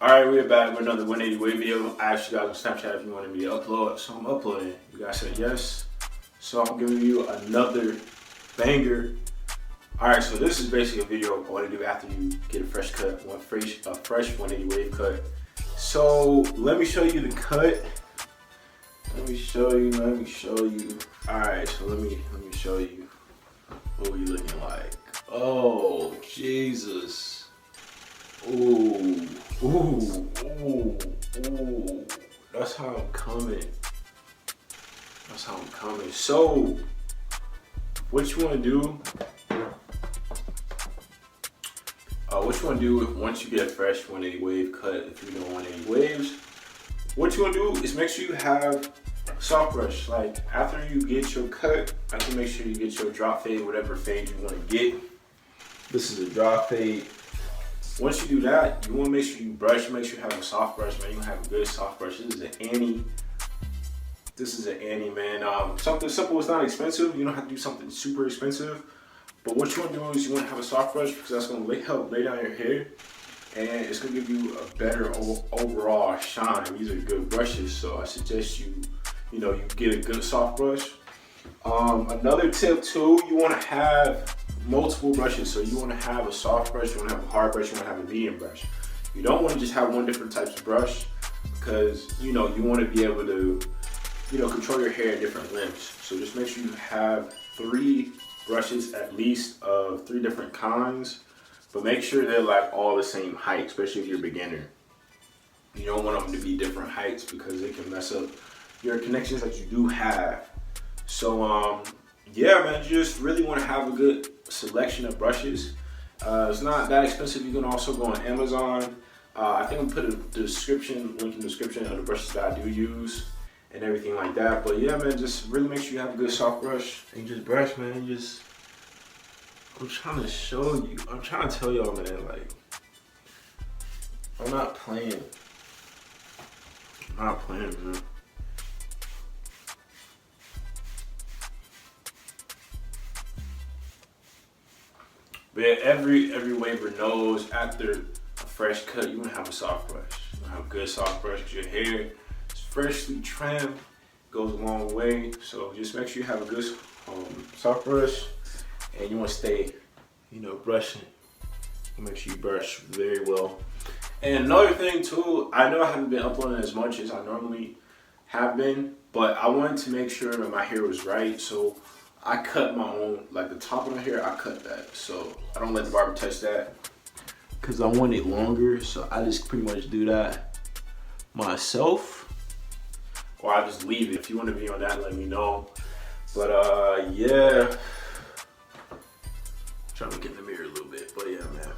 Alright, we're back with another 180 wave video. I asked you guys on Snapchat if you wanted me to upload, so I'm uploading. You guys said yes. So I'm giving you another banger. Alright, so this is basically a video of what to do after you get a fresh cut, a fresh 180 wave cut. So let me show you the cut. Let me show you. Alright, so let me show you what we looking like. Oh, Jesus. Ooh, ooh, ooh, ooh. That's how I'm coming. That's how I'm coming. So, what you want to do? What you want to do once you get a fresh 180 wave cut? If you know 180 waves, what you want to do is make sure you have a soft brush. Like after you get your cut, I can make sure you get your drop fade, whatever fade you want to get. This is a drop fade. Once you do that, you want to make sure you brush. Make sure you have a soft brush, man. You have a good soft brush. This is an Annie. This is an Annie, man. Something simple. It's not expensive. You don't have to do something super expensive. But what you want to do is you want to have a soft brush because that's going to help lay down your hair, and it's going to give you a better overall shine. These are good brushes, so I suggest you get a good soft brush. Another tip too, you want to have multiple brushes. So you want to have a soft brush, you want to have a hard brush, you want to have a medium brush. You don't want to just have one different types of brush because you want to be able to control your hair in different lengths. So just make sure you have 3 brushes at least of 3 different kinds, but make sure they're like all the same height, especially if you're a beginner. You don't want them to be different heights because it can mess up your connections that you do have. So yeah, man, you just really want to have a good selection of brushes. It's not that expensive. You can also go on Amazon. I think I'm gonna put a link in the description of the brushes that I do use and everything like that. But yeah, man, just really make sure you have a good soft brush and just brush, man. I'm trying to show you. I'm trying to tell y'all, man, like, I'm not playing. I'm not playing, man. But every waver knows after a fresh cut, you want to have a soft brush. You want to have a good soft brush because your hair is freshly trimmed, goes a long way. So just make sure you have a good soft brush, and you want to stay, brushing. Make sure you brush very well. And another thing too, I know I haven't been uploading as much as I normally have been, but I wanted to make sure that my hair was right. So I cut my own, like the top of my hair, I cut that. So I don't let the barber touch that because I want it longer. So I just pretty much do that myself, or I just leave it. If you want to be on that, let me know. But yeah, I'm trying to look in the mirror a little bit, but yeah, man.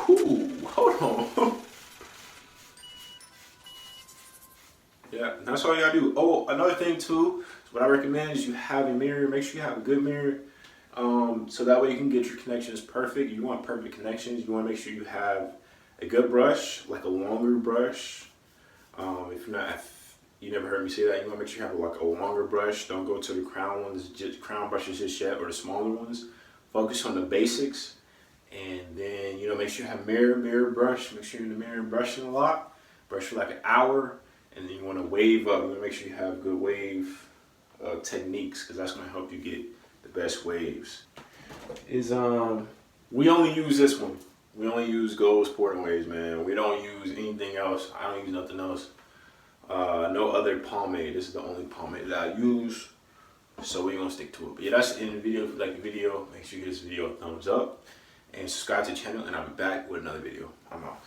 Ooh, hold on. Yeah, that's all you gotta do. Oh, another thing too, what I recommend is you have a mirror. Make sure you have a good mirror, so that way you can get your connections perfect. You want perfect connections. You want to make sure you have a good brush, like a longer brush. If you never heard me say that, you want to make sure you have like a longer brush. Don't go to the crown ones, just crown brushes just yet, or the smaller ones. Focus on the basics, and then make sure you have mirror brush. Make sure you're in the mirror brushing a lot. Brush for like an hour. And then you want to wave up. You want to make sure you have good wave techniques because that's going to help you get the best waves. We only use this one. We only use Gold Sporting Waves, man. We don't use anything else. I don't use nothing else. No other pomade. This is the only pomade that I use. So we're going to stick to it. But yeah, that's the end of the video. If you like the video, make sure you give this video a thumbs up. And subscribe to the channel. And I'll be back with another video. I'm out.